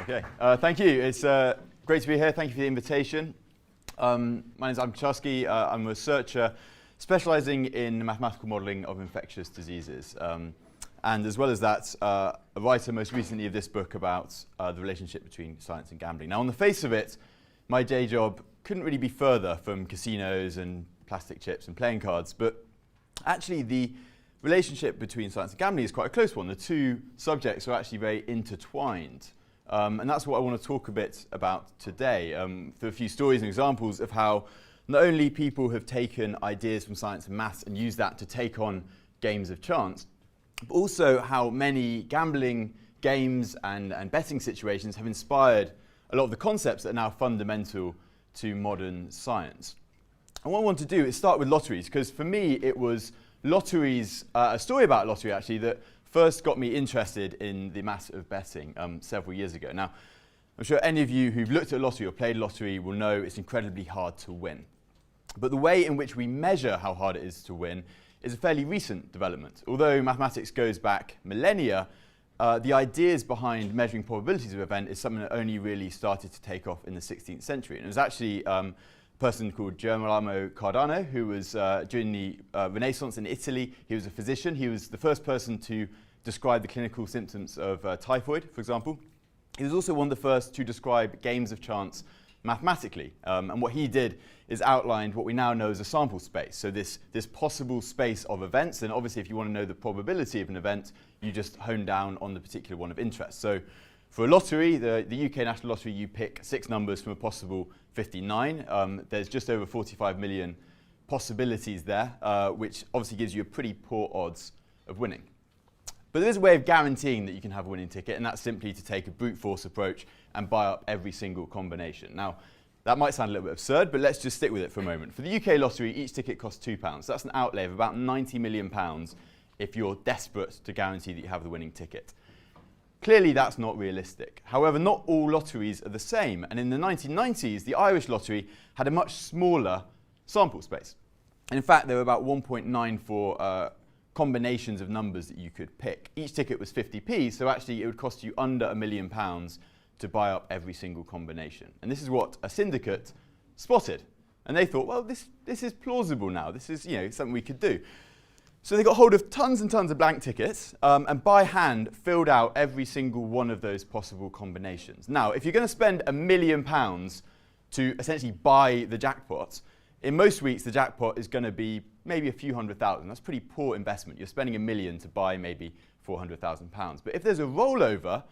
Okay, thank you. It's great to be here. Thank you for the invitation. My name is Kucharski. I'm a researcher specializing in mathematical modeling of infectious diseases. And as well as that, a writer most recently of this book about the relationship between science and gambling. Now, on the face of it, my day job couldn't really be further from casinos and plastic chips and playing cards, but actually the relationship between science and gambling is quite a close one. The two subjects are actually very intertwined. And that's what I want to talk a bit about today, through a few stories and examples of how not only people have taken ideas from science and maths and used that to take on games of chance, but also how many gambling games and betting situations have inspired a lot of the concepts that are now fundamental to modern science. And what I want to do is start with lotteries, because for me it was lotteries, a story about lottery actually, that first got me interested in the maths of betting several years ago. Now, I'm sure any of you who've looked at lottery or played lottery will know it's incredibly hard to win. But the way in which we measure how hard it is to win is a fairly recent development. Although mathematics goes back millennia, the ideas behind measuring probabilities of an event is something that only really started to take off in the 16th century. And it was actually a person called Girolamo Cardano, who was during the Renaissance in Italy. He was a physician. He was the first person to describe the clinical symptoms of typhoid, for example. He was also one of the first to describe games of chance mathematically. And what he did is outlined what we now know as a sample space. So this possible space of events. And obviously, if you want to know the probability of an event, you just hone down on the particular one of interest. So for a lottery, the UK National Lottery, you pick 6 numbers from a possible 59. There's just over 45 million possibilities there, which obviously gives you a pretty poor odds of winning. But there is a way of guaranteeing that you can have a winning ticket, and that's simply to take a brute force approach and buy up every single combination. Now, that might sound a little bit absurd, but let's just stick with it for a moment. For the UK lottery, each ticket costs £2. So that's an outlay of about £90 million if you're desperate to guarantee that you have the winning ticket. Clearly, that's not realistic. However, not all lotteries are the same. And in the 1990s, the Irish lottery had a much smaller sample space. And in fact, there were about 1.94 combinations of numbers that you could pick. Each ticket was 50p, so actually it would cost you under £1 million to buy up every single combination. And this is what a syndicate spotted. And they thought, well, this is plausible now. This is something we could do. So they got hold of tons and tons of blank tickets and by hand filled out every single one of those possible combinations. Now, if you're going to spend £1 million to essentially buy the jackpot, in most weeks the jackpot is going to be maybe a few £100,000. That's pretty poor investment. You're spending £1 million to buy maybe £400,000. But if there's a rollover,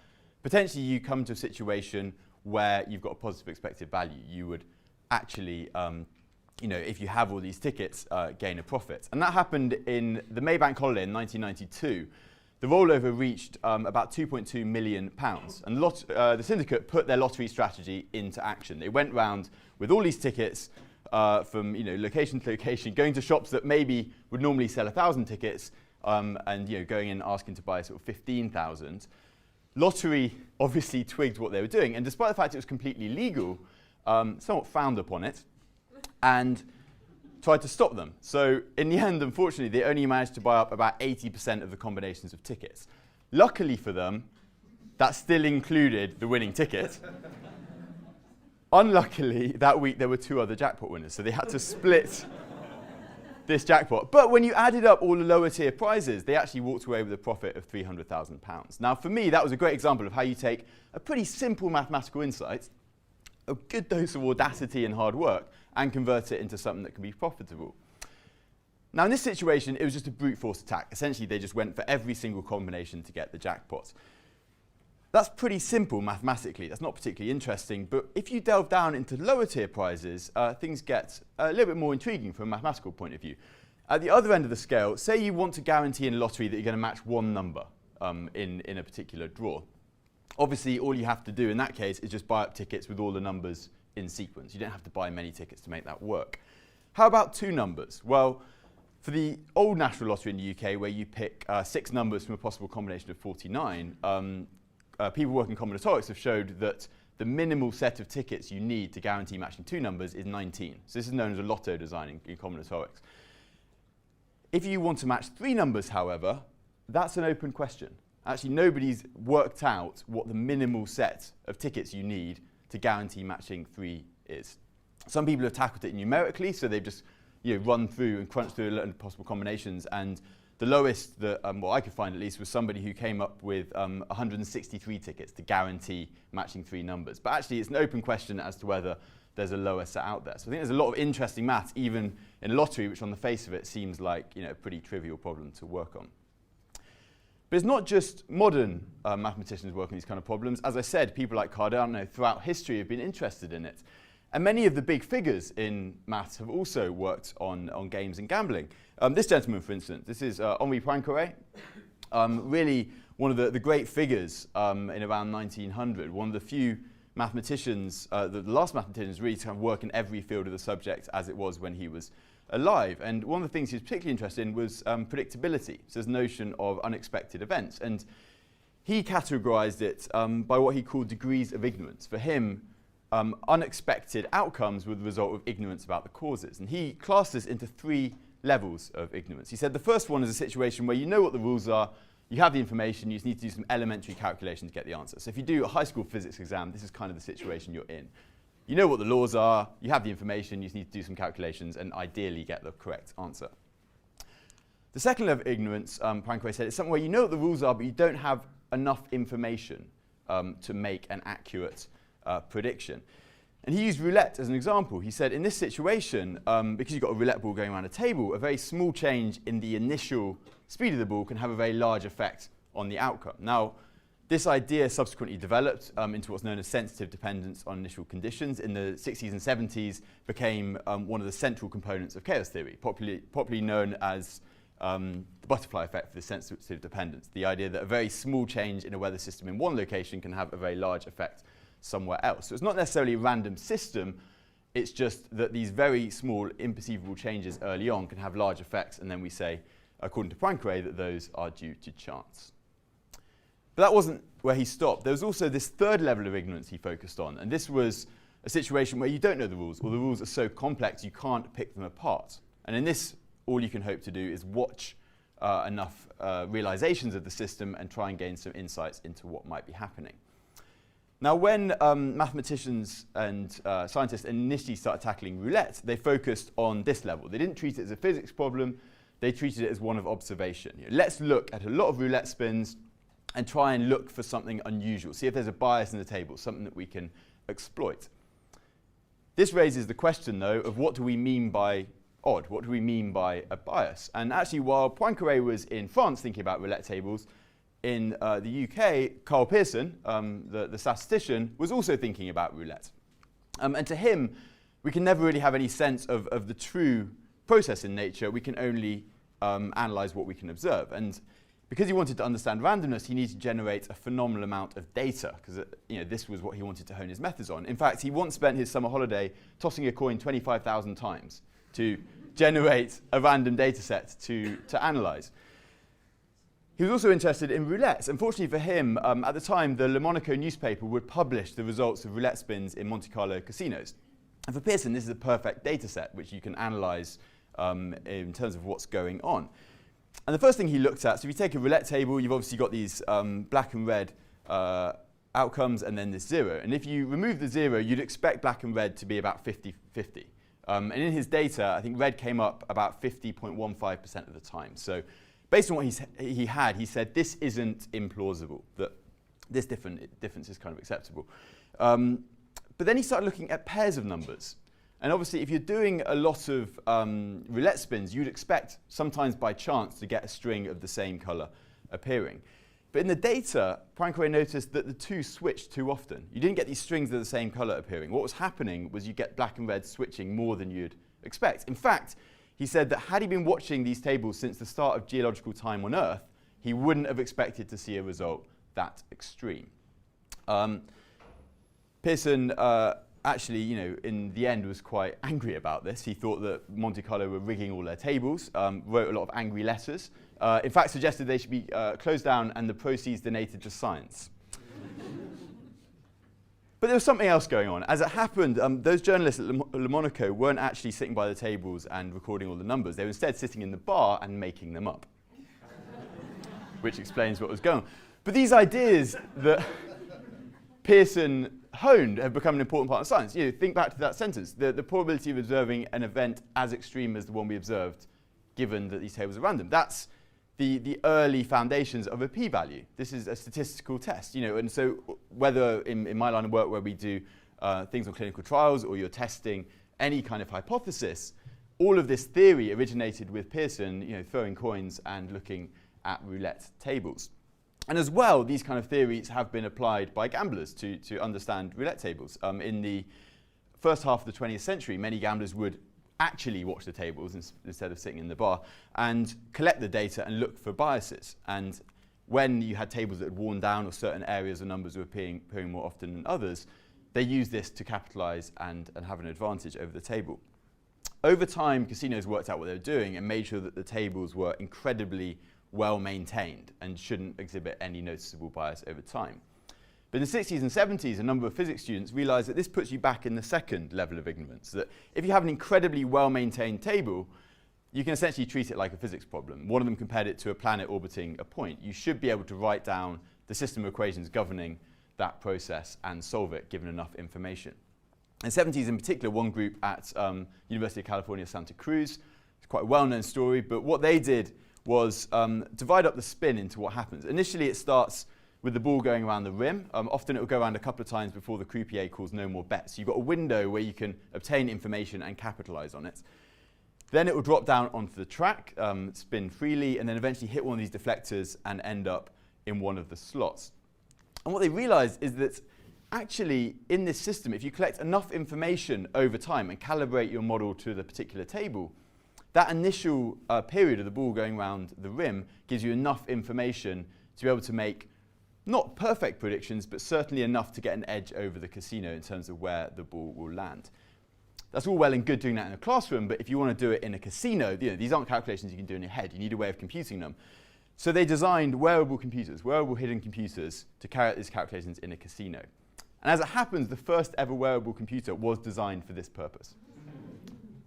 potentially you come to a situation where you've got a positive expected value. You would actually, if you have all these tickets, gain a profit. And that happened in the Maybank holiday in 1992. The rollover reached about £2.2 million. And the syndicate put their lottery strategy into action. They went round with all these tickets from location to location, going to shops that maybe would normally sell 1,000 tickets, and going in and asking to buy sort of 15,000. Lottery obviously twigged what they were doing, and despite the fact it was completely legal, somewhat frowned upon it, and tried to stop them. So in the end, unfortunately, they only managed to buy up about 80% of the combinations of tickets. Luckily for them, that still included the winning ticket. Unluckily, that week there were 2 other jackpot winners, so they had to split this jackpot. But when you added up all the lower tier prizes, they actually walked away with a profit of £300,000. Now, for me, that was a great example of how you take a pretty simple mathematical insight, a good dose of audacity and hard work, and convert it into something that can be profitable. Now, in this situation, it was just a brute force attack. Essentially, they just went for every single combination to get the jackpot. That's pretty simple mathematically. That's not particularly interesting. But if you delve down into lower tier prizes, things get a little bit more intriguing from a mathematical point of view. At the other end of the scale, say you want to guarantee in a lottery that you're going to match one number in a particular draw. Obviously, all you have to do in that case is just buy up tickets with all the numbers in sequence. You don't have to buy many tickets to make that work. How about 2 numbers? Well, for the old National Lottery in the UK, where you pick 6 numbers from a possible combination of 49, people working in combinatorics have showed that the minimal set of tickets you need to guarantee matching 2 numbers is 19. So this is known as a lotto design in combinatorics. If you want to match 3 numbers, however, that's an open question. Actually, nobody's worked out what the minimal set of tickets you need to guarantee matching 3 is. Some people have tackled it numerically, so they've just run through and crunched through a lot of possible combinations, and the lowest that what I could find at least was somebody who came up with 163 tickets to guarantee matching 3 numbers. But actually, it's an open question as to whether there's a lower set out there. So I think there's a lot of interesting maths, even in lottery, which on the face of it seems like a pretty trivial problem to work on. But it's not just modern mathematicians working on these kind of problems. As I said, people like Carlo throughout history have been interested in it. And many of the big figures in maths have also worked on games and gambling. This gentleman, for instance, this is Henri Poincaré, really one of the great figures in around 1900, one of the few mathematicians, the last mathematicians really to kind of work in every field of the subject as it was when he was alive. And one of the things he was particularly interested in was predictability, so this notion of unexpected events. And he categorized it by what he called degrees of ignorance. For him, unexpected outcomes were the result of ignorance about the causes. And he classed this into 3 levels of ignorance. He said the first one is a situation where you know what the rules are, you have the information, you just need to do some elementary calculation to get the answer. So if you do a high school physics exam, this is kind of the situation you're in. You know what the laws are, you have the information, you just need to do some calculations and ideally get the correct answer. The second level of ignorance, Poincaré said, is something where you know what the rules are, but you don't have enough information to make an accurate prediction. And he used roulette as an example. He said, in this situation, because you've got a roulette ball going around a table, a very small change in the initial speed of the ball can have a very large effect on the outcome. Now, this idea subsequently developed into what's known as sensitive dependence on initial conditions. In the 60s and 70s, became one of the central components of chaos theory, popularly known as the butterfly effect for the sensitive dependence, the idea that a very small change in a weather system in one location can have a very large effect somewhere else. So it's not necessarily a random system, it's just that these very small, imperceivable changes early on can have large effects, and then we say, according to Poincaré, that those are due to chance. But that wasn't where he stopped. There was also this third level of ignorance he focused on, and this was a situation where you don't know the rules, or the rules are so complex you can't pick them apart. And in this, all you can hope to do is watch enough realizations of the system and try and gain some insights into what might be happening. Now, when mathematicians and scientists initially started tackling roulette, they focused on this level. They didn't treat it as a physics problem, they treated it as one of observation. Let's look at a lot of roulette spins and try and look for something unusual, see if there's a bias in the table, something that we can exploit. This raises the question, though, of what do we mean by odd? What do we mean by a bias? And actually, while Poincaré was in France thinking about roulette tables, in the UK, Carl Pearson, the statistician, was also thinking about roulette. And to him, we can never really have any sense of the true process in nature. We can only analyze what we can observe. And because he wanted to understand randomness, he needed to generate a phenomenal amount of data, because this was what he wanted to hone his methods on. In fact, he once spent his summer holiday tossing a coin 25,000 times to generate a random data set to analyze. He was also interested in roulettes. Unfortunately for him, at the time, the Le Monaco newspaper would publish the results of roulette spins in Monte Carlo casinos. And for Pearson, this is a perfect data set which you can analyze in terms of what's going on. And the first thing he looked at, so if you take a roulette table, you've obviously got these black and red outcomes and then this 0. And if you remove the 0, you'd expect black and red to be about 50-50. And in his data, I think red came up about 50.15% of the time. So based on what he had, he said this isn't implausible, that this difference is kind of acceptable. But then he started looking at pairs of numbers. And obviously, if you're doing a lot of roulette spins, you'd expect, sometimes by chance, to get a string of the same color appearing. But in the data, Poincaré noticed that the two switched too often. You didn't get these strings of the same color appearing. What was happening was you get black and red switching more than you'd expect. In fact, he said that had he been watching these tables since the start of geological time on Earth, he wouldn't have expected to see a result that extreme. Pearson actually, in the end was quite angry about this. He thought that Monte Carlo were rigging all their tables, wrote a lot of angry letters, in fact suggested they should be closed down and the proceeds donated to science. But there was something else going on. As it happened, those journalists at Le Monaco weren't actually sitting by the tables and recording all the numbers. They were instead sitting in the bar and making them up, which explains what was going on. But these ideas that Pearson honed have become an important part of science. You know, think back to that sentence. The probability of observing an event as extreme as the one we observed, given that these tables are random. That's the early foundations of a p-value. This is a statistical test, you know, and so whether in my line of work where we do things on clinical trials or you're testing any kind of hypothesis, all of this theory originated with Pearson, you know, throwing coins and looking at roulette tables. And as well, these kind of theories have been applied by gamblers to understand roulette tables. In the first half of the 20th century, many gamblers would actually watch the tables instead of sitting in the bar and collect the data and look for biases. And when you had tables that had worn down or certain areas or numbers were appearing more often than others, they used this to capitalize and have an advantage over the table. Over time, casinos worked out what they were doing and made sure that the tables were incredibly well maintained and shouldn't exhibit any noticeable bias over time. But in the 60s and 70s, a number of physics students realized that this puts you back in the second level of ignorance, that if you have an incredibly well-maintained table, you can essentially treat it like a physics problem. One of them compared it to a planet orbiting a point. You should be able to write down the system of equations governing that process and solve it given enough information. In the 70s in particular, one group at University of California, Santa Cruz, it's quite a well-known story, but what they did was divide up the spin into what happens. Initially, it starts with the ball going around the rim. Often it will go around a couple of times before the croupier calls no more bets. You've got a window where you can obtain information and capitalize on it. Then it will drop down onto the track, spin freely, and then eventually hit one of these deflectors and end up in one of the slots. And what they realized is that actually in this system, if you collect enough information over time and calibrate your model to the particular table, that initial period of the ball going around the rim gives you enough information to be able to make not perfect predictions, but certainly enough to get an edge over the casino in terms of where the ball will land. That's all well and good doing that in a classroom, but if you want to do it in a casino, you know, these aren't calculations you can do in your head. You need a way of computing them. So they designed wearable computers, wearable hidden computers, to carry out these calculations in a casino. And as it happens, the first ever wearable computer was designed for this purpose.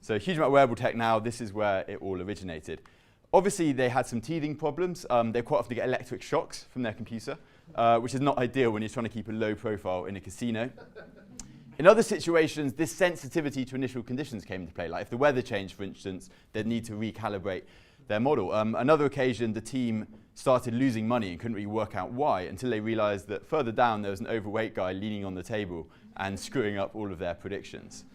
So a huge amount of wearable tech now. This is where it all originated. Obviously, they had some teething problems. They quite often get electric shocks from their computer, which is not ideal when you're trying to keep a low profile in a casino. In other situations, this sensitivity to initial conditions came into play. Like if the weather changed, for instance, they'd need to recalibrate their model. Another occasion, the team started losing money and couldn't really work out why until they realized that further down there was an overweight guy leaning on the table and screwing up all of their predictions.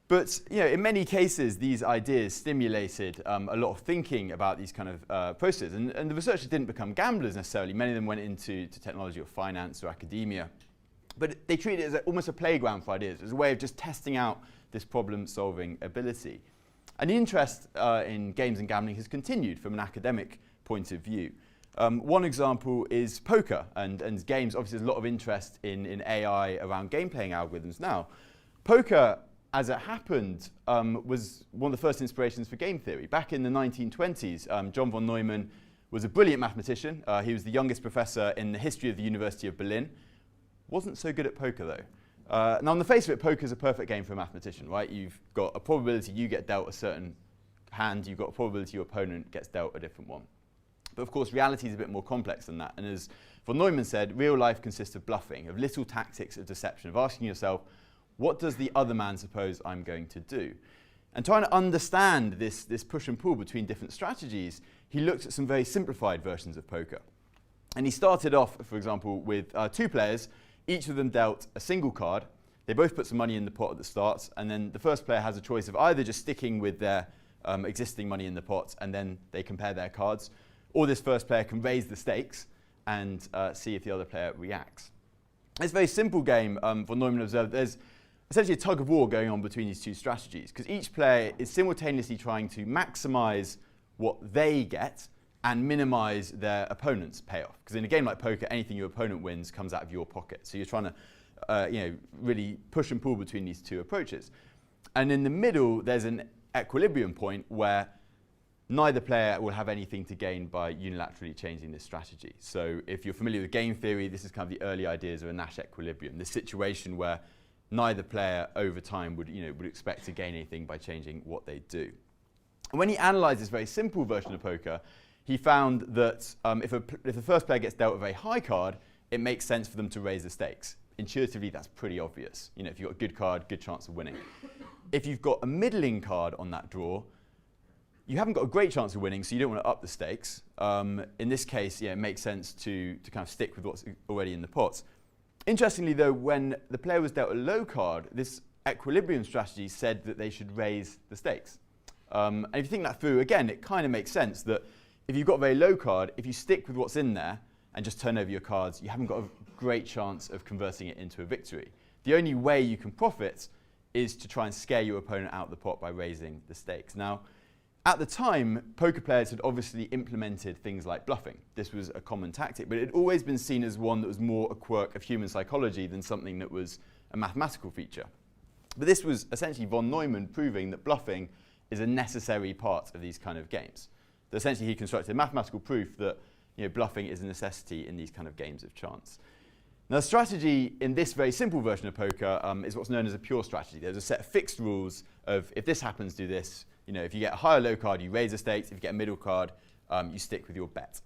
But you know, in many cases, these ideas stimulated a lot of thinking about these kind of processes. And the researchers didn't become gamblers necessarily. Many of them went into technology or finance or academia. But they treated it as almost a playground for ideas, as a way of just testing out this problem-solving ability. And the interest in games and gambling has continued from an academic point of view. One example is poker and games. Obviously, there's a lot of interest in AI around game-playing algorithms now. Poker, as it happened, was one of the first inspirations for game theory. Back in the 1920s, John von Neumann was a brilliant mathematician. He was the youngest professor in the history of the University of Berlin. Wasn't so good at poker, though. Now, on the face of it, poker is a perfect game for a mathematician, right? You've got a probability you get dealt a certain hand. You've got a probability your opponent gets dealt a different one. But of course, reality is a bit more complex than that. And as von Neumann said, real life consists of bluffing, of little tactics of deception, of asking yourself, what does the other man suppose I'm going to do? And trying to understand this push and pull between different strategies, he looked at some very simplified versions of poker. And he started off, for example, with two players. Each of them dealt a single card. They both put some money in the pot at the start, and then the first player has a choice of either just sticking with their existing money in the pot and then they compare their cards, or this first player can raise the stakes and see if the other player reacts. It's a very simple game. Von Neumann observed there's essentially a tug of war going on between these two strategies, because each player is simultaneously trying to maximize what they get and minimize their opponent's payoff. Because in a game like poker, anything your opponent wins comes out of your pocket. So you're trying to really push and pull between these two approaches. And in the middle, there's an equilibrium point where neither player will have anything to gain by unilaterally changing this strategy. So if you're familiar with game theory, this is kind of the early ideas of a Nash equilibrium, the situation where neither player over time would expect to gain anything by changing what they do. And when he analyzed this very simple version of poker, he found that if the first player gets dealt a very high card, it makes sense for them to raise the stakes. Intuitively, that's pretty obvious. You know, if you've got a good card, good chance of winning. If you've got a middling card on that draw, you haven't got a great chance of winning, so you don't want to up the stakes. In this case, yeah, it makes sense to kind of stick with what's already in the pots. Interestingly, though, when the player was dealt a low card, this equilibrium strategy said that they should raise the stakes. And if you think that through, again, it kind of makes sense that if you've got a very low card, if you stick with what's in there and just turn over your cards, you haven't got a great chance of converting it into a victory. The only way you can profit is to try and scare your opponent out of the pot by raising the stakes. Now, at the time, poker players had obviously implemented things like bluffing. This was a common tactic, but it had always been seen as one that was more a quirk of human psychology than something that was a mathematical feature. But this was essentially von Neumann proving that bluffing is a necessary part of these kind of games. That essentially he constructed a mathematical proof that bluffing is a necessity in these kind of games of chance. Now, the strategy in this very simple version of poker is what's known as a pure strategy. There's a set of fixed rules of if this happens, do this. If you get a high or low card, you raise the stakes. If you get a middle card, you stick with your bet.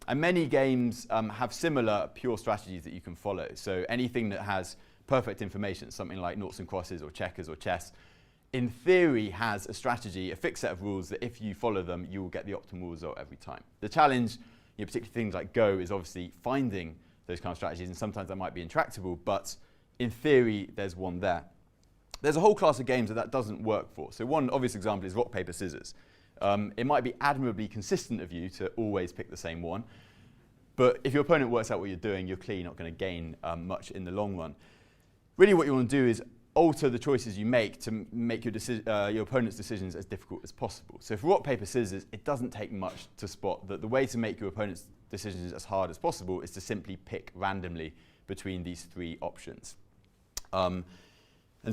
And many games have similar pure strategies that you can follow. So anything that has perfect information, something like noughts and crosses or checkers or chess, in theory has a strategy, a fixed set of rules that if you follow them, you will get the optimal result every time. The challenge, particularly things like Go, is obviously finding those kind of strategies, and sometimes that might be intractable, but in theory, there's one there. There's a whole class of games that doesn't work for. So one obvious example is rock, paper, scissors. It might be admirably consistent of you to always pick the same one, but if your opponent works out what you're doing, you're clearly not going to gain much in the long run. Really what you want to do is alter the choices you make to make your opponent's decisions as difficult as possible. So for rock, paper, scissors, it doesn't take much to spot that the way to make your opponent's decisions as hard as possible is to simply pick randomly between these three options. And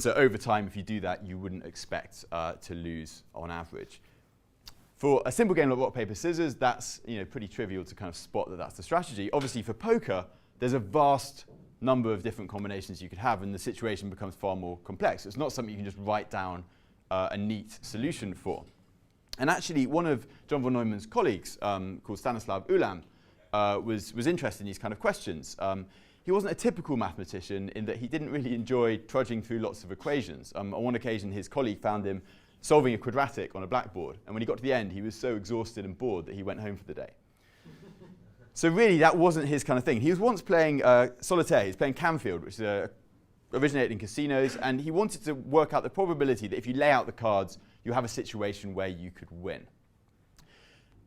so over time, if you do that, you wouldn't expect to lose on average. For a simple game like rock, paper, scissors, that's pretty trivial to kind of spot that that's the strategy. Obviously, for poker, there's a vast number of different combinations you could have, and the situation becomes far more complex. It's not something you can just write down a neat solution for. And actually, one of John von Neumann's colleagues, called Stanislav Ulam, was interested in these kind of questions. He wasn't a typical mathematician in that he didn't really enjoy trudging through lots of equations. On one occasion, his colleague found him solving a quadratic on a blackboard, and when he got to the end, he was so exhausted and bored that he went home for the day. So really, that wasn't his kind of thing. He was once playing solitaire. He was playing Camfield, which originated in casinos, and he wanted to work out the probability that if you lay out the cards, you have a situation where you could win.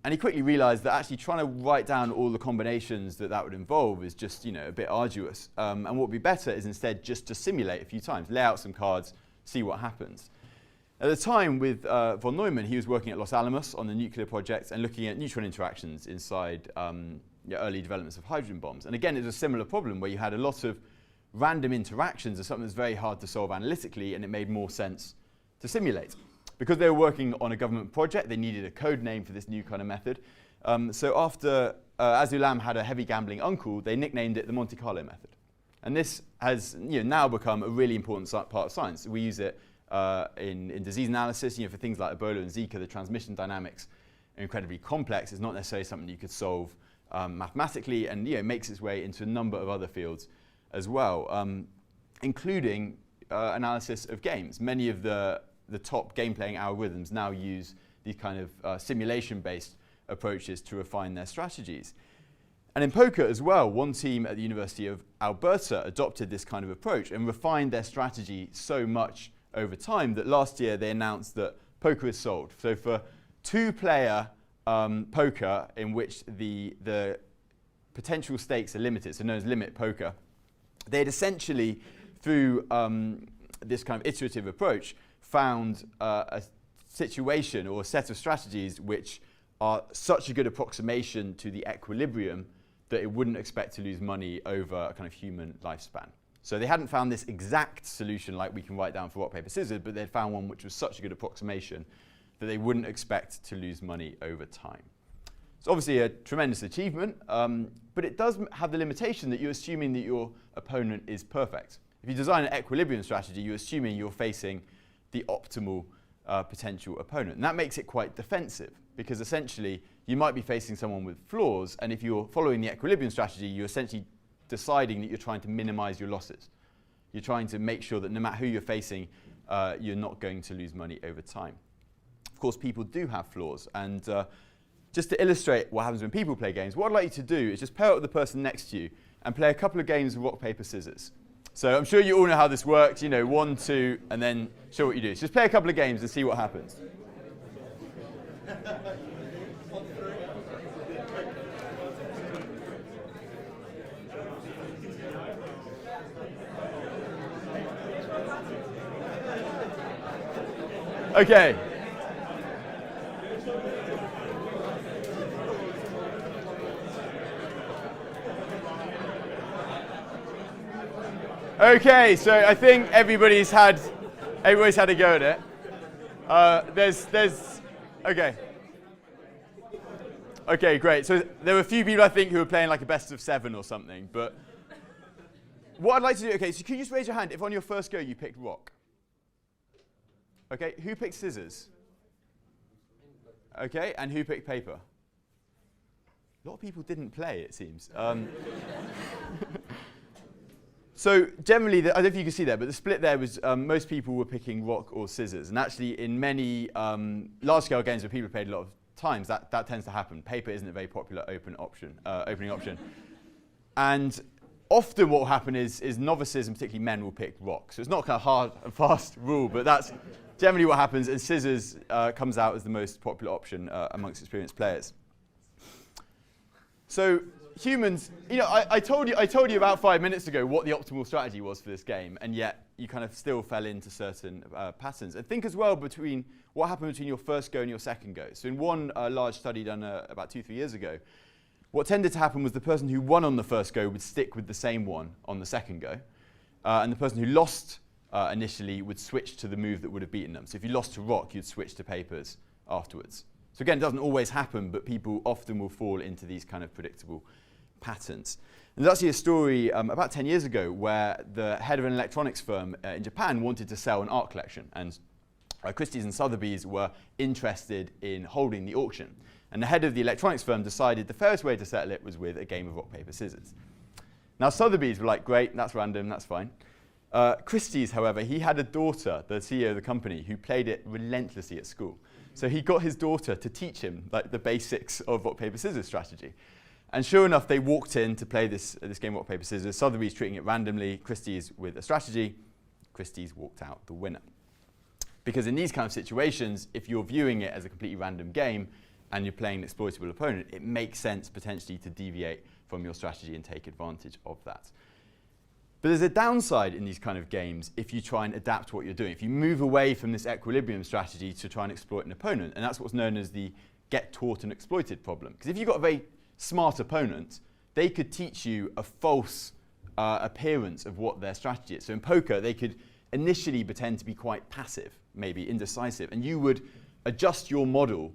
And he quickly realized that actually trying to write down all the combinations that would involve is just a bit arduous. And what would be better is instead just to simulate a few times, lay out some cards, see what happens. At the time with von Neumann, he was working at Los Alamos on the nuclear project and looking at neutron interactions inside early developments of hydrogen bombs. And again, it was a similar problem where you had a lot of random interactions of something that's very hard to solve analytically, and it made more sense to simulate. Because they were working on a government project, they needed a code name for this new kind of method. So after, as Ulam had a heavy gambling uncle, they nicknamed it the Monte Carlo method. And this has now become a really important part of science. We use it in disease analysis. For things like Ebola and Zika, the transmission dynamics are incredibly complex. It's not necessarily something you could solve mathematically, and it makes its way into a number of other fields as well, including analysis of games. Many of the top game-playing algorithms now use these kind of simulation-based approaches to refine their strategies. And in poker as well, one team at the University of Alberta adopted this kind of approach and refined their strategy so much over time that last year they announced that poker is sold. So for two-player poker in which the potential stakes are limited, so known as limit poker, they'd essentially, through this kind of iterative approach, found a situation or a set of strategies which are such a good approximation to the equilibrium that it wouldn't expect to lose money over a kind of human lifespan. So they hadn't found this exact solution like we can write down for rock, paper, scissors, but they'd found one which was such a good approximation that they wouldn't expect to lose money over time. It's obviously a tremendous achievement, but it does have the limitation that you're assuming that your opponent is perfect. If you design an equilibrium strategy, you're assuming you're facing the optimal potential opponent. And that makes it quite defensive. because essentially you might be facing someone with flaws, and if you're following the equilibrium strategy, you're essentially deciding that you're trying to minimize your losses. You're trying to make sure that no matter who you're facing, you're not going to lose money over time. Of course, people do have flaws, and just to illustrate what happens when people play games, what I'd like you to do is just pair up with the person next to you and play a couple of games of rock, paper, scissors. So I'm sure you all know how this works, 1, 2, and then show what you do. So just play a couple of games and see what happens. Okay. Okay, so I think everybody's had a go at it. Okay. Okay, great. So there were a few people I think who were playing like a best of 7 or something, but what I'd like to do, okay, so can you just raise your hand if on your first go you picked rock? Okay, who picked scissors? Okay, and who picked paper? A lot of people didn't play, it seems. So generally, I don't know if you can see there, but the split there was most people were picking rock or scissors. And actually, in many large-scale games where people played a lot of times, that tends to happen. Paper isn't a very popular opening option. And often what will happen is novices, and particularly men, will pick rock. So it's not kind of hard and fast rule, but that's generally what happens. And scissors comes out as the most popular option amongst experienced players. So humans, I told you about 5 minutes ago what the optimal strategy was for this game, and yet you kind of still fell into certain patterns. And think as well between what happened between your first go and your second go. So in one large study done about 2-3 years ago, what tended to happen was the person who won on the first go would stick with the same one on the second go, and the person who lost initially would switch to the move that would have beaten them. So if you lost to rock, you'd switch to papers afterwards. So again, it doesn't always happen, but people often will fall into these kind of predictable patterns. And there's actually a story about 10 years ago where the head of an electronics firm in Japan wanted to sell an art collection, and Christie's and Sotheby's were interested in holding the auction. And the head of the electronics firm decided the fairest way to settle it was with a game of rock, paper, scissors. Now Sotheby's were like, great, that's random, that's fine. Christie's, however, he had a daughter, the CEO of the company, who played it relentlessly at school. So he got his daughter to teach him like the basics of rock, paper, scissors strategy. And sure enough, they walked in to play this game of rock, paper, scissors. Sotheby's treating it randomly, Christie's with a strategy. Christie's walked out the winner. Because in these kind of situations, if you're viewing it as a completely random game and you're playing an exploitable opponent, it makes sense potentially to deviate from your strategy and take advantage of that. But there's a downside in these kind of games if you try and adapt what you're doing. If you move away from this equilibrium strategy to try and exploit an opponent, and that's what's known as the get taught and exploited problem. Because if you've got a very smart opponent, they could teach you a false appearance of what their strategy is. So in poker, they could initially pretend to be quite passive, maybe indecisive, and you would adjust your model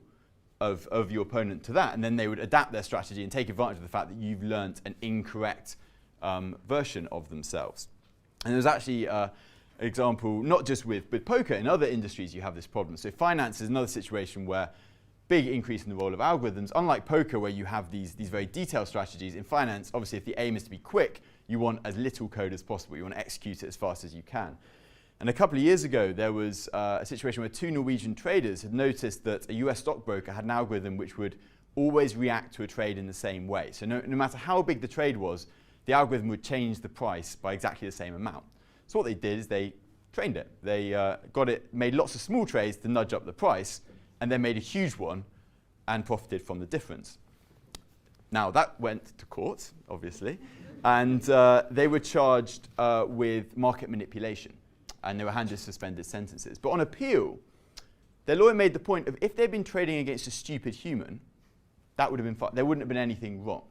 of your opponent to that, and then they would adapt their strategy and take advantage of the fact that you've learnt an incorrect version of themselves. And there's actually an example, not just with poker, in other industries you have this problem. So finance is another situation where big increase in the role of algorithms. Unlike poker, where you have these very detailed strategies, in finance, obviously if the aim is to be quick, you want as little code as possible. You want to execute it as fast as you can. And a couple of years ago, there was a situation where 2 Norwegian traders had noticed that a US stockbroker had an algorithm which would always react to a trade in the same way. So no matter how big the trade was, the algorithm would change the price by exactly the same amount. So what they did is they trained it. They made lots of small trades to nudge up the price, and then made a huge one and profited from the difference. Now, that went to court, obviously, and they were charged with market manipulation, and they were handed suspended sentences. But on appeal, their lawyer made the point of if they'd been trading against a stupid human, that would have been fine. There wouldn't have been anything wrong.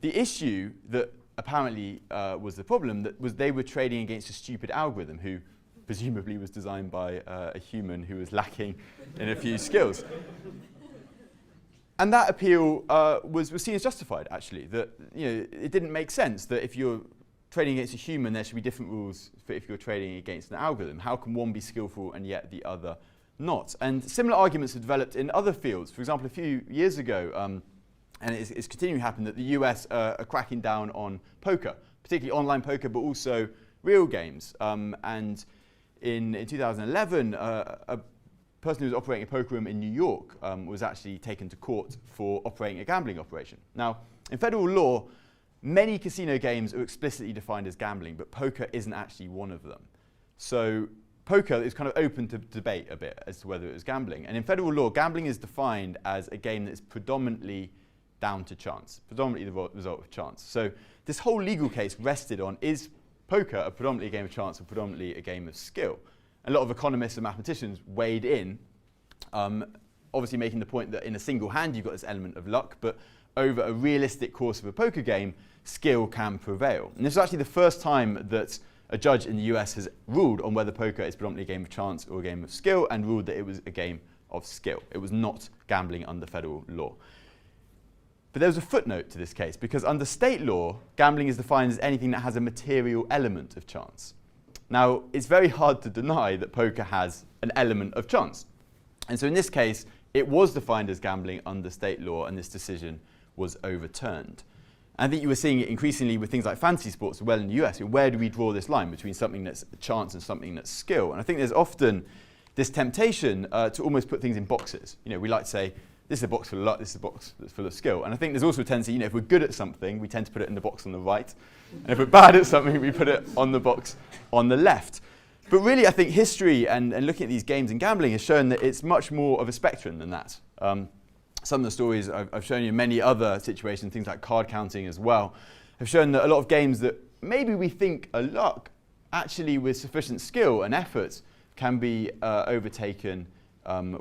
The issue that apparently was the problem that was they were trading against a stupid algorithm who presumably was designed by a human who was lacking in a few skills. And that appeal was seen as justified, actually, that it didn't make sense that if you're trading against a human, there should be different rules for if you're trading against an algorithm. How can one be skillful and yet the other not. And similar arguments have developed in other fields. For example, a few years ago, and it's continuing to happen, that the US are cracking down on poker, particularly online poker, but also real games. And in 2011, a person who was operating a poker room in New York was actually taken to court for operating a gambling operation. Now, in federal law, many casino games are explicitly defined as gambling, but poker isn't actually one of them. So poker is kind of open to debate a bit as to whether it was gambling. And in federal law, gambling is defined as a game that is predominantly down to chance, predominantly the result of chance. So this whole legal case rested on, is poker a predominantly a game of chance or predominantly a game of skill? A lot of economists and mathematicians weighed in, obviously making the point that in a single hand you've got this element of luck, but over a realistic course of a poker game, skill can prevail. And this is actually the first time that a judge in the US has ruled on whether poker is predominantly a game of chance or a game of skill, and ruled that it was a game of skill. It was not gambling under federal law. But there was a footnote to this case, because under state law, gambling is defined as anything that has a material element of chance. Now, it's very hard to deny that poker has an element of chance. And so in this case, it was defined as gambling under state law, and this decision was overturned. I think you were seeing it increasingly with things like fantasy sports as well in the US. Where do we draw this line between something that's chance and something that's skill? And I think there's often this temptation to almost put things in boxes. We like to say, this is a box full of luck, this is a box that's full of skill. And I think there's also a tendency, if we're good at something, we tend to put it in the box on the right. And if we're bad at something, we put it on the box on the left. But really, I think history and looking at these games and gambling has shown that it's much more of a spectrum than that. Some of the stories I've shown you in many other situations, things like card counting as well, have shown that a lot of games that maybe we think are luck, actually with sufficient skill and effort, can be overtaken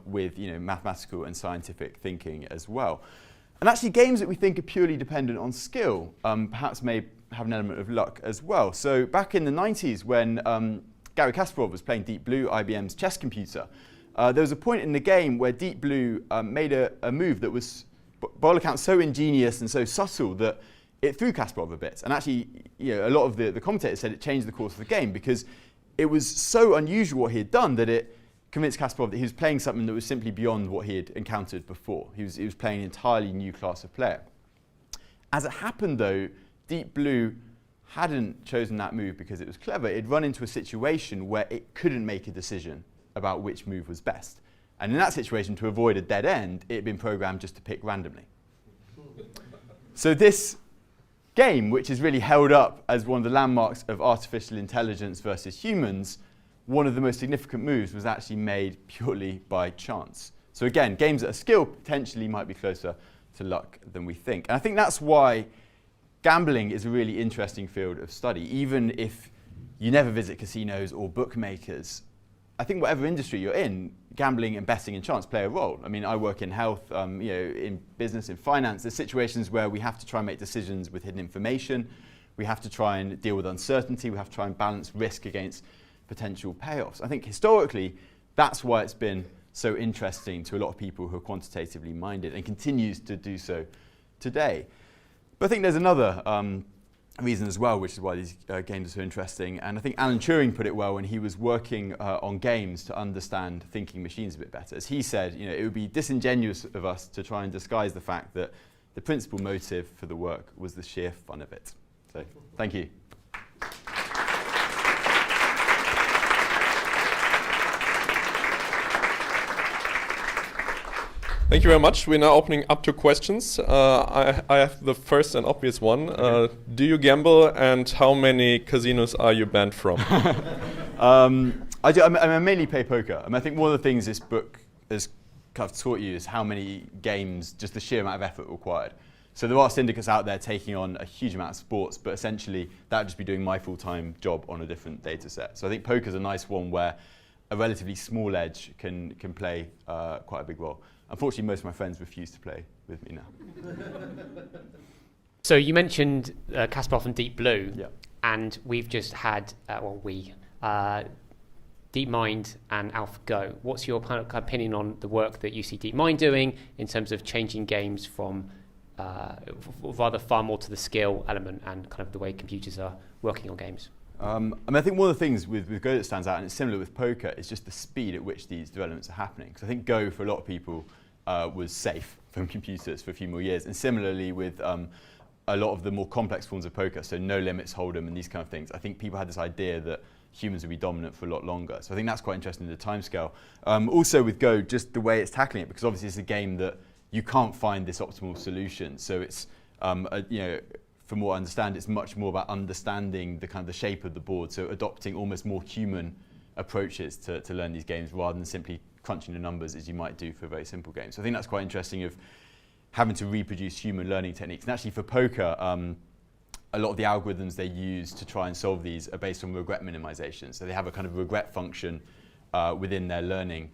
with mathematical and scientific thinking as well. And actually games that we think are purely dependent on skill perhaps may have an element of luck as well. So back in the 90s when Garry Kasparov was playing Deep Blue, IBM's chess computer, there was a point in the game where Deep Blue made a move that was, by all accounts, so ingenious and so subtle that it threw Kasparov a bit. And actually, a lot of the commentators said it changed the course of the game because it was so unusual what he had done that it convinced Kasparov that he was playing something that was simply beyond what he had encountered before. He was playing an entirely new class of player. As it happened, though, Deep Blue hadn't chosen that move because it was clever. It had run into a situation where it couldn't make a decision about which move was best. And in that situation, to avoid a dead end, it had been programmed just to pick randomly. So this game, which is really held up as one of the landmarks of artificial intelligence versus humans, one of the most significant moves was actually made purely by chance. So again, games that are skill potentially might be closer to luck than we think. And I think that's why gambling is a really interesting field of study. Even if you never visit casinos or bookmakers, I think whatever industry you're in, gambling and betting and chance play a role. I mean, I work in health, in business, in finance. There's situations where we have to try and make decisions with hidden information. We have to try and deal with uncertainty. We have to try and balance risk against potential payoffs. I think historically, that's why it's been so interesting to a lot of people who are quantitatively minded and continues to do so today. But I think there's another reason as well, which is why these games are so interesting. And I think Alan Turing put it well when he was working on games to understand thinking machines a bit better. As he said, it would be disingenuous of us to try and disguise the fact that the principal motive for the work was the sheer fun of it. So, thank you. Thank you very much. We're now opening up to questions. I have the first and obvious one. Do you gamble, and how many casinos are you banned from? I do. I mainly play poker. I think one of the things this book has kind of taught you is how many games, just the sheer amount of effort required. So there are syndicates out there taking on a huge amount of sports, but essentially that would just be doing my full-time job on a different data set. So I think poker's a nice one where a relatively small edge can play quite a big role. Unfortunately, most of my friends refuse to play with me now. So you mentioned Kasparov and Deep Blue, yeah. And we've just had, DeepMind and AlphaGo. What's your kind of opinion on the work that you see DeepMind doing in terms of changing games from rather far more to the skill element and kind of the way computers are working on games? I think one of the things with Go that stands out, and it's similar with poker, is just the speed at which these developments are happening. Because I think Go, for a lot of people, was safe from computers for a few more years. And similarly with a lot of the more complex forms of poker, so no limits, hold'em, and these kind of things, I think people had this idea that humans would be dominant for a lot longer. So I think that's quite interesting in the timescale. Also with Go, just the way it's tackling it, because obviously it's a game that you can't find this optimal solution. So it's, from what I understand, it's much more about understanding the kind of the shape of the board, so adopting almost more human approaches to learn these games rather than simply crunching the numbers as you might do for a very simple game. So I think that's quite interesting, of having to reproduce human learning techniques. And actually for poker, a lot of the algorithms they use to try and solve these are based on regret minimization. So they have a kind of regret function within their learning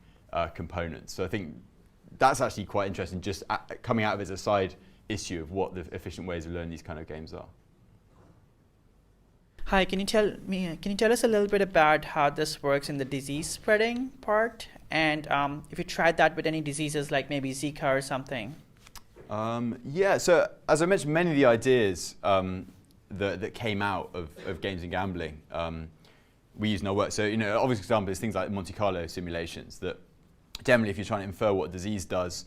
components. So I think that's actually quite interesting, just coming out of it as a side issue of what the efficient ways of learning these kind of games are. Hi, can you tell us a little bit about how this works in the disease spreading part? And if you tried that with any diseases like maybe Zika or something? Yeah, so as I mentioned, many of the ideas that came out of games and gambling we use in our work. So, obvious example is things like Monte Carlo simulations, that generally if you're trying to infer what disease does,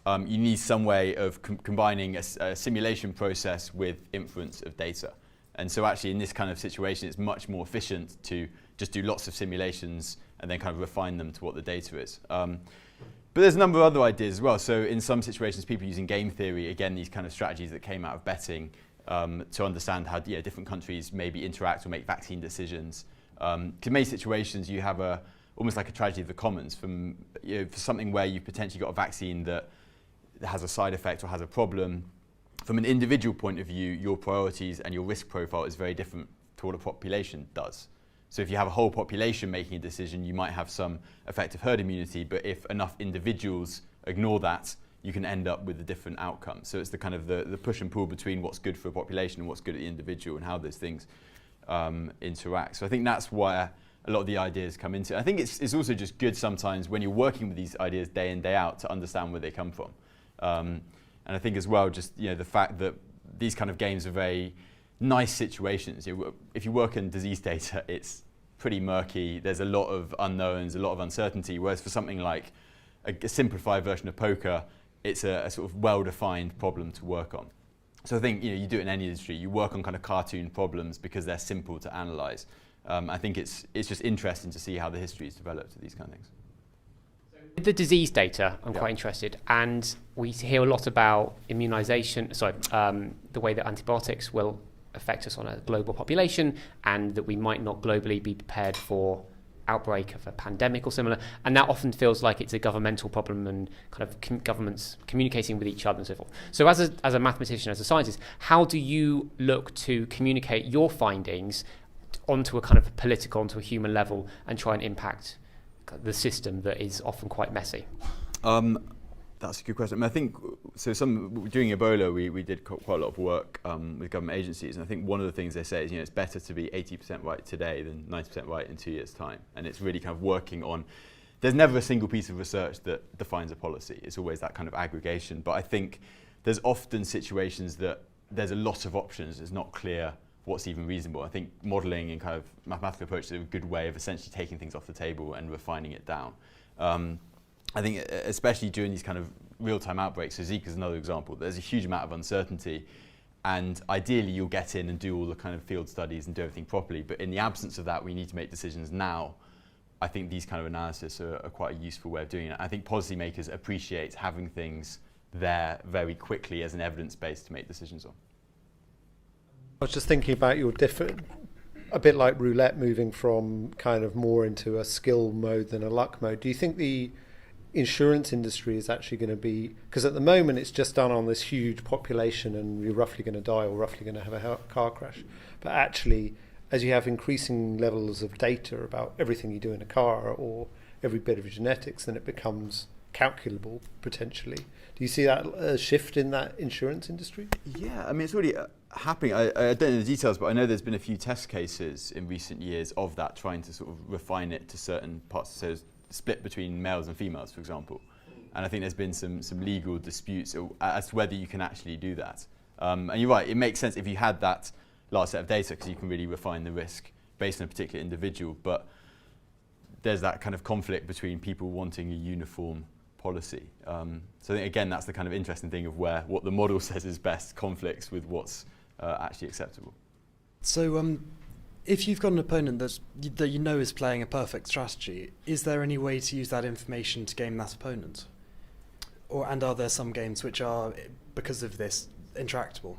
you need some way of combining a simulation process with inference of data. And so actually in this kind of situation, it's much more efficient to just do lots of simulations and then kind of refine them to what the data is. But there's a number of other ideas as well. So in some situations, people using game theory, again, these kind of strategies that came out of betting to understand how different countries maybe interact or make vaccine decisions. To many situations, you have almost like a tragedy of the commons from for something where you've potentially got a vaccine that has a side effect or has a problem. From an individual point of view, your priorities and your risk profile is very different to what a population does. So if you have a whole population making a decision, you might have some effective herd immunity, but if enough individuals ignore that, you can end up with a different outcome. So it's the kind of the push and pull between what's good for a population and what's good at the individual and how those things interact. So I think that's why a lot of the ideas come into it. I think it's also just good sometimes when you're working with these ideas day in, day out to understand where they come from. And I think as well, just the fact that these kind of games are very nice situations. If you work in disease data, it's pretty murky. There's a lot of unknowns, a lot of uncertainty. Whereas for something like a simplified version of poker, it's a sort of well-defined problem to work on. So I think you do it in any industry. You work on kind of cartoon problems because they're simple to analyze. I think it's just interesting to see how the history has developed to these kind of things. With the disease data, I'm quite interested, and we hear a lot about immunization, the way that antibiotics will affect us on a global population, and that we might not globally be prepared for outbreak of a pandemic or similar, and that often feels like it's a governmental problem and kind of governments communicating with each other and so forth. So as a mathematician, as a scientist, how do you look to communicate your findings onto a kind of political, onto a human level, and try and impact the system that is often quite messy? That's a good question. I think during Ebola, we did quite a lot of work with government agencies, and I think one of the things they say is it's better to be 80% right today than 90% right in 2 years' time. And it's really kind of working on. There's never a single piece of research that defines a policy. It's always that kind of aggregation. But I think there's often situations that there's a lot of options. It's not clear what's even reasonable. I think modelling and kind of mathematical approaches are a good way of essentially taking things off the table and refining it down. I think especially during these kind of real-time outbreaks, so Zika is another example, there's a huge amount of uncertainty, and ideally you'll get in and do all the kind of field studies and do everything properly, but in the absence of that, we need to make decisions now. I think these kind of analysis are quite a useful way of doing it. I think policymakers appreciate having things there very quickly as an evidence base to make decisions on. I was just thinking about your a bit like roulette, moving from kind of more into a skill mode than a luck mode. Do you think the insurance industry is actually going to be, because at the moment it's just done on this huge population and you're roughly going to die or roughly going to have a car crash, but actually as you have increasing levels of data about everything you do in a car or every bit of genetics, then it becomes calculable potentially. Do you see that shift in that insurance industry? Yeah, I mean it's really happening. I don't know the details, but I know there's been a few test cases in recent years of that, trying to sort of refine it to certain parts. So split between males and females, for example. And I think there's been some legal disputes as to whether you can actually do that. And you're right, it makes sense if you had that large set of data because you can really refine the risk based on a particular individual, but there's that kind of conflict between people wanting a uniform policy. So I think, again, that's the kind of interesting thing of where what the model says is best conflicts with what's actually acceptable. So if you've got an opponent that you know is playing a perfect strategy, is there any way to use that information to game that opponent? And are there some games which are, because of this, intractable?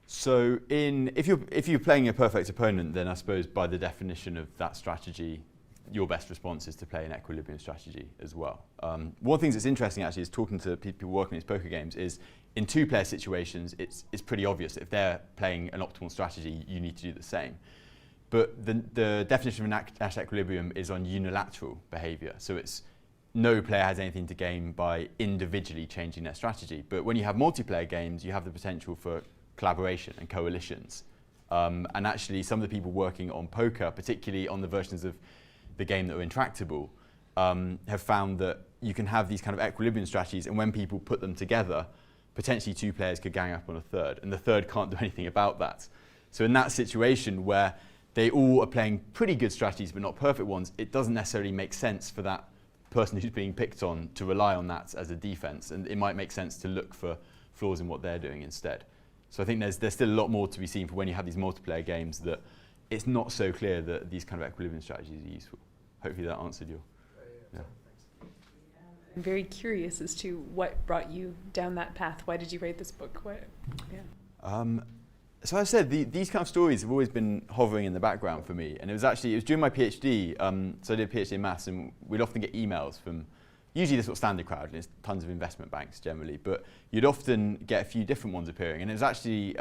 So if you're playing a perfect opponent, then I suppose by the definition of that strategy, your best response is to play an equilibrium strategy as well. One of the things that's interesting actually is talking to people working in these poker games is in two-player situations, it's pretty obvious that if they're playing an optimal strategy, you need to do the same. But the definition of an Nash equilibrium is on unilateral behaviour. So it's no player has anything to gain by individually changing their strategy. But when you have multiplayer games, you have the potential for collaboration and coalitions. And actually, some of the people working on poker, particularly on the versions of the game that are intractable, have found that you can have these kind of equilibrium strategies, and when people put them together, potentially two players could gang up on a third, and the third can't do anything about that. So in that situation where they all are playing pretty good strategies but not perfect ones, it doesn't necessarily make sense for that person who's being picked on to rely on that as a defense, and it might make sense to look for flaws in what they're doing instead. So I think there's still a lot more to be seen for when you have these multiplayer games, that it's not so clear that these kind of equilibrium strategies are useful. Hopefully that answered your... Yeah. I'm very curious as to what brought you down that path. Why did you write this book? So as I said, these kind of stories have always been hovering in the background for me. And it was during my PhD, so I did a PhD in maths, and we'd often get emails from usually the sort of standard crowd, and it's tons of investment banks generally, but you'd often get a few different ones appearing. And it was actually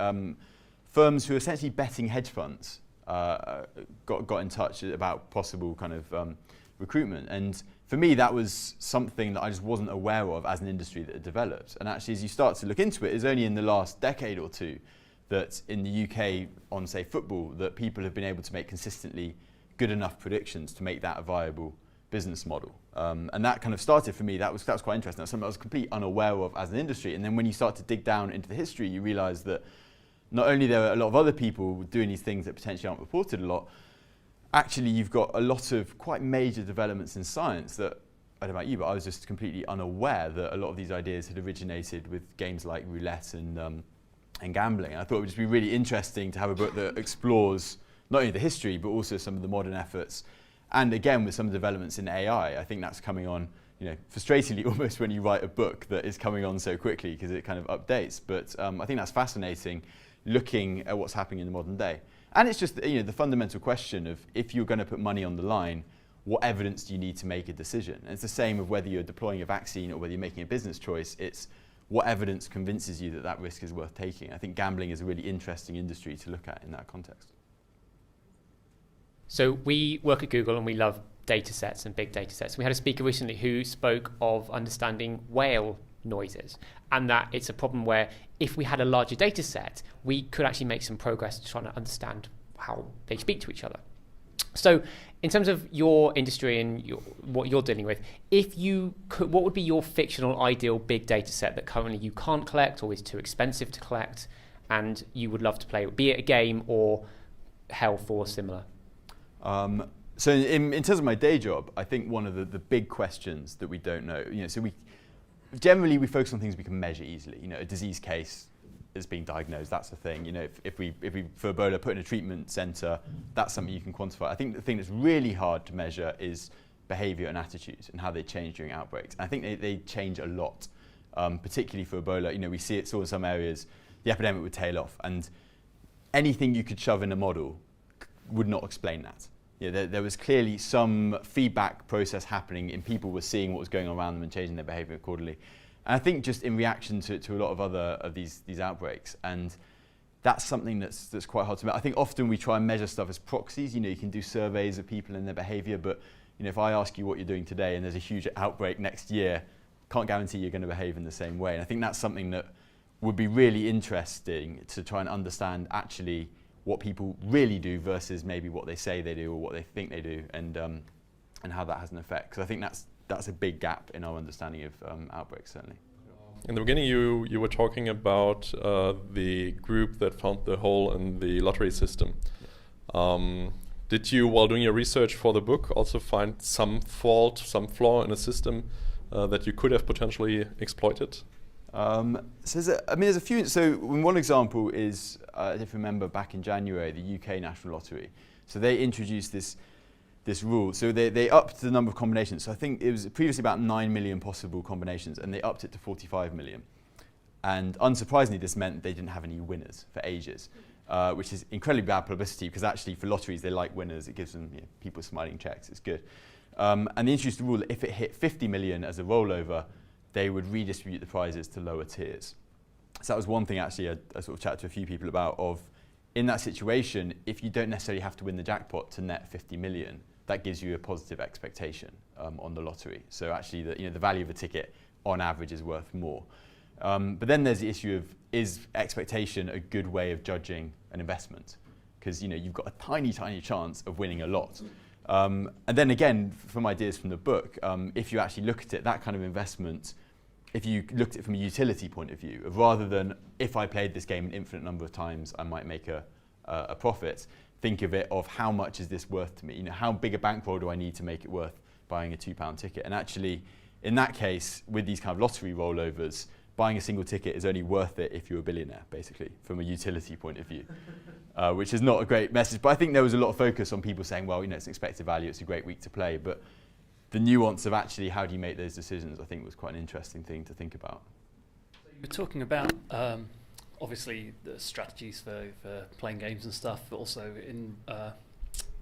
firms who were essentially betting hedge funds got in touch about possible kind of recruitment. And for me, that was something that I just wasn't aware of as an industry that had developed. And actually, as you start to look into it, it's only in the last decade or two that in the UK on, say, football, that people have been able to make consistently good enough predictions to make that a viable business model. And that kind of started for me, that was quite interesting. That's something I was completely unaware of as an industry. And then when you start to dig down into the history, you realise that not only there are a lot of other people doing these things that potentially aren't reported a lot, actually you've got a lot of quite major developments in science that, I don't know about you, but I was just completely unaware that a lot of these ideas had originated with games like Roulette and gambling. And I thought it would just be really interesting to have a book that explores not only the history, but also some of the modern efforts. And again, with some developments in AI, I think that's coming on, frustratingly almost when you write a book that is coming on so quickly because it kind of updates. But I think that's fascinating, looking at what's happening in the modern day. And it's just, the fundamental question of if you're going to put money on the line, what evidence do you need to make a decision? And it's the same of whether you're deploying a vaccine or whether you're making a business choice. It's what evidence convinces you that that risk is worth taking. I think gambling is a really interesting industry to look at in that context. So we work at Google and we love data sets and big data sets. We had a speaker recently who spoke of understanding whale noises, and that it's a problem where if we had a larger data set, we could actually make some progress trying to understand how they speak to each other. So in terms of your industry and what you're dealing with, if you could, what would be your fictional ideal big data set that currently you can't collect or is too expensive to collect and you would love to play, be it a game or health or similar? So in terms of my day job, I think one of the big questions that we don't know, so we generally focus on things we can measure easily. A disease case is being diagnosed, that's the thing. If we for Ebola put in a treatment centre, that's something you can quantify. I think the thing that's really hard to measure is behaviour and attitudes and how they change during outbreaks. And I think they change a lot, particularly for Ebola. We saw in some areas the epidemic would tail off, and anything you could shove in a model would not explain that. There was clearly some feedback process happening, and people were seeing what was going on around them and changing their behaviour accordingly. And I think just in reaction to a lot of other of these outbreaks, and that's something that's quite hard to measure. I think often we try and measure stuff as proxies. You can do surveys of people and their behaviour, but if I ask you what you're doing today and there's a huge outbreak next year, can't guarantee you're going to behave in the same way. And I think that's something that would be really interesting to try and understand actually what people really do versus maybe what they say they do or what they think they do, and how that has an effect. Because I think that's a big gap in our understanding of outbreaks, certainly. in the beginning, you were talking about the group that found the hole in the lottery system. Did you, while doing your research for the book, also find some fault, some flaw in a system that you could have potentially exploited? There's a few. So one example is, if you remember, back in January, the UK National Lottery. So they introduced this rule. So they upped the number of combinations. So I think it was previously about 9 million possible combinations, and they upped it to 45 million. And unsurprisingly, this meant they didn't have any winners for ages, which is incredibly bad publicity, because actually for lotteries, they like winners. It gives them people smiling checks. It's good. And they introduced the rule that if it hit 50 million as a rollover, they would redistribute the prizes to lower tiers. So that was one thing actually I sort of chatted to a few people about, of in that situation, if you don't necessarily have to win the jackpot to net 50 million, that gives you a positive expectation on the lottery. So actually the value of a ticket on average is worth more. But then there's the issue of, is expectation a good way of judging an investment? Because you've got a tiny, tiny chance of winning a lot. And then again, from ideas from the book, if you actually look at it, that kind of investment, if you looked at it from a utility point of view, rather than if I played this game an infinite number of times, I might make a profit, think of it of how much is this worth to me? How big a bankroll do I need to make it worth buying a £2 ticket? And actually, in that case, with these kind of lottery rollovers, buying a single ticket is only worth it if you're a billionaire, basically, from a utility point of view, which is not a great message. But I think there was a lot of focus on people saying, well, it's an expected value, it's a great week to play. But the nuance of actually how do you make those decisions, I think was quite an interesting thing to think about. So you were talking about, obviously, the strategies for playing games and stuff, but also in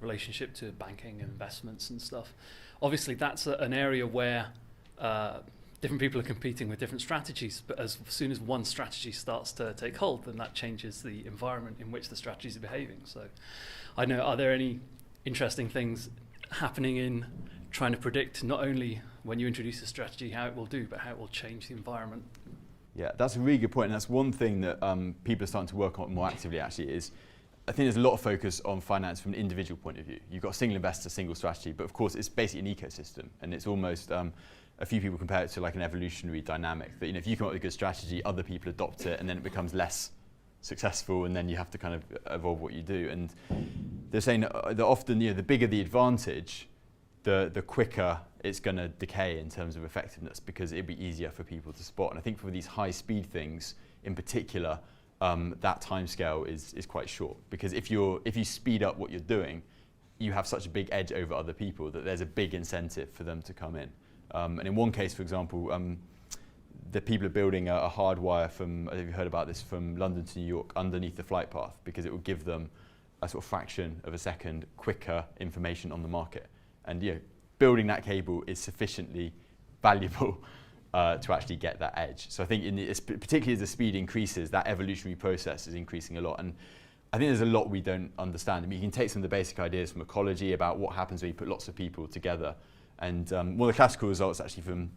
relationship to banking and investments and stuff. Obviously, that's an area where different people are competing with different strategies, but as soon as one strategy starts to take hold, then that changes the environment in which the strategies are behaving. So I know, are there any interesting things happening in trying to predict not only when you introduce a strategy how it will do, but how it will change the environment? Yeah, that's a really good point, and that's one thing that people are starting to work on more actively, actually, is I think there's a lot of focus on finance from an individual point of view. You've got a single investor, single strategy, but of course it's basically an ecosystem, and it's almost, a few people compare it to like an evolutionary dynamic, that if you come up with a good strategy, other people adopt it, and then it becomes less successful, and then you have to kind of evolve what you do. And they're saying that often, the bigger the advantage, the quicker it's going to decay in terms of effectiveness, because it'd be easier for people to spot. And I think for these high-speed things in particular, that timescale is quite short, because if you speed up what you're doing, you have such a big edge over other people that there's a big incentive for them to come in. And in one case, for example, the people are building a hard wire from, I don't know if you heard about this, from London to New York underneath the flight path, because it will give them a sort of fraction of a second quicker information on the market. And building that cable is sufficiently valuable to actually get that edge. So I think particularly as the speed increases, that evolutionary process is increasing a lot. And I think there's a lot we don't understand. I mean, you can take some of the basic ideas from ecology about what happens when you put lots of people together. And one of the classical results actually from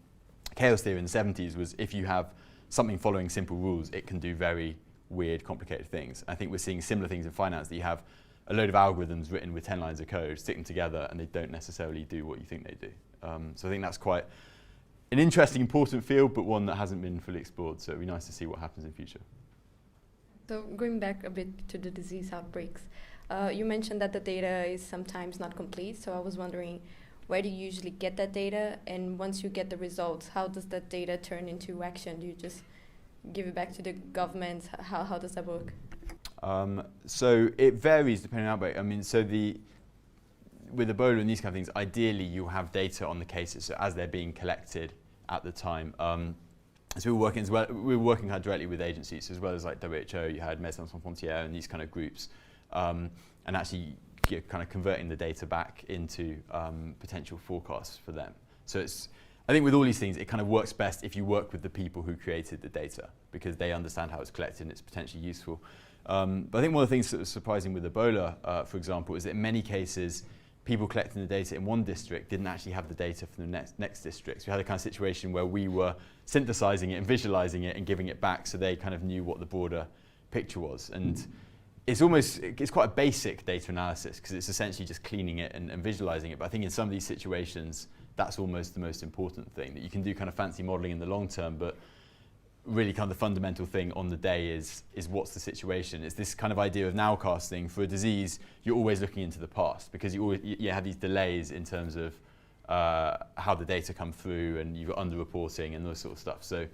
chaos theory in the 70s was if you have something following simple rules, it can do very weird, complicated things. I think we're seeing similar things in finance, that you have a load of algorithms written with 10 lines of code, stick them together, and they don't necessarily do what you think they do. So I think that's quite an interesting, important field, but one that hasn't been fully explored. So it'd be nice to see what happens in future. So going back a bit to the disease outbreaks, you mentioned that the data is sometimes not complete. So I was wondering, where do you usually get that data? And once you get the results, how does that data turn into action? Do you just give it back to the government? How does that work? So it varies depending on outbreak. I mean, with Ebola and these kind of things, ideally you have data on the cases as they're being collected at the time. So we were working kind of directly with agencies, as well as like WHO. You had Médecins Sans Frontières and these kind of groups, and actually kind of converting the data back into potential forecasts for them. So I think with all these things, it kind of works best if you work with the people who created the data, because they understand how it's collected and it's potentially useful. But I think one of the things that was surprising with Ebola, for example, is that in many cases, people collecting the data in one district didn't actually have the data from the next district. So we had a kind of situation where we were synthesizing it and visualizing it and giving it back, so they kind of knew what the broader picture was. And it's quite a basic data analysis, because it's essentially just cleaning it and visualizing it. But I think in some of these situations, that's almost the most important thing, that you can do kind of fancy modeling in the long term, but really kind of the fundamental thing on the day is what's the situation. It's this kind of idea of nowcasting. For a disease, you're always looking into the past because you have these delays in terms of how the data come through, and you've got underreporting and those sort of stuff. So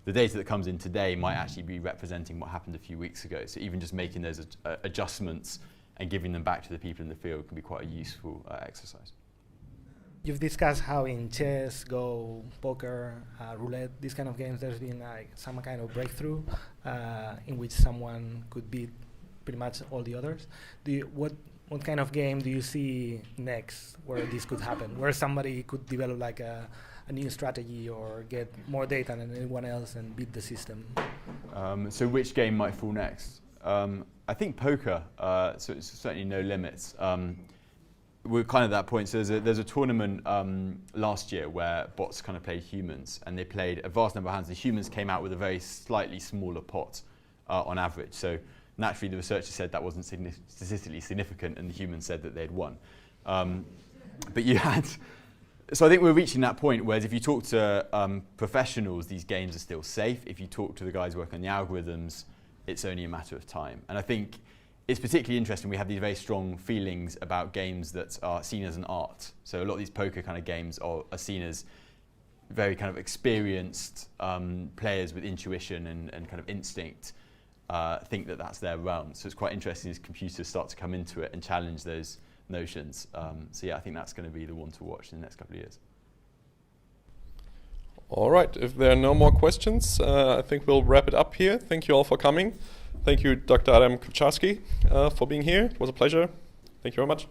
the data that comes in today might actually be representing what happened a few weeks ago. So even just making those adjustments and giving them back to the people in the field can be quite a useful exercise. You've discussed how in chess, Go, poker, roulette, these kind of games, there's been like some kind of breakthrough in which someone could beat pretty much all the others. What kind of game do you see next where this could happen, where somebody could develop like a new strategy or get more data than anyone else and beat the system? So which game might fall next? I think poker, so it's certainly no limits. We're kind of at that point. So there's a tournament last year where bots kind of played humans, and they played a vast number of hands. The humans came out with a very slightly smaller pot on average. So naturally, the researchers said that wasn't statistically significant, and the humans said that they'd won. But you had... So I think we're reaching that point, whereas if you talk to professionals, these games are still safe. If you talk to the guys working on the algorithms, it's only a matter of time. And I think it's particularly interesting. We have these very strong feelings about games that are seen as an art. So a lot of these poker kind of games are seen as very kind of experienced players with intuition and kind of instinct think that that's their realm. So it's quite interesting as computers start to come into it and challenge those notions. So yeah, I think that's going to be the one to watch in the next couple of years. All right, if there are no more questions, I think we'll wrap it up here. Thank you all for coming. Thank you, Dr. Adam Kucharski, for being here. It was a pleasure. Thank you very much.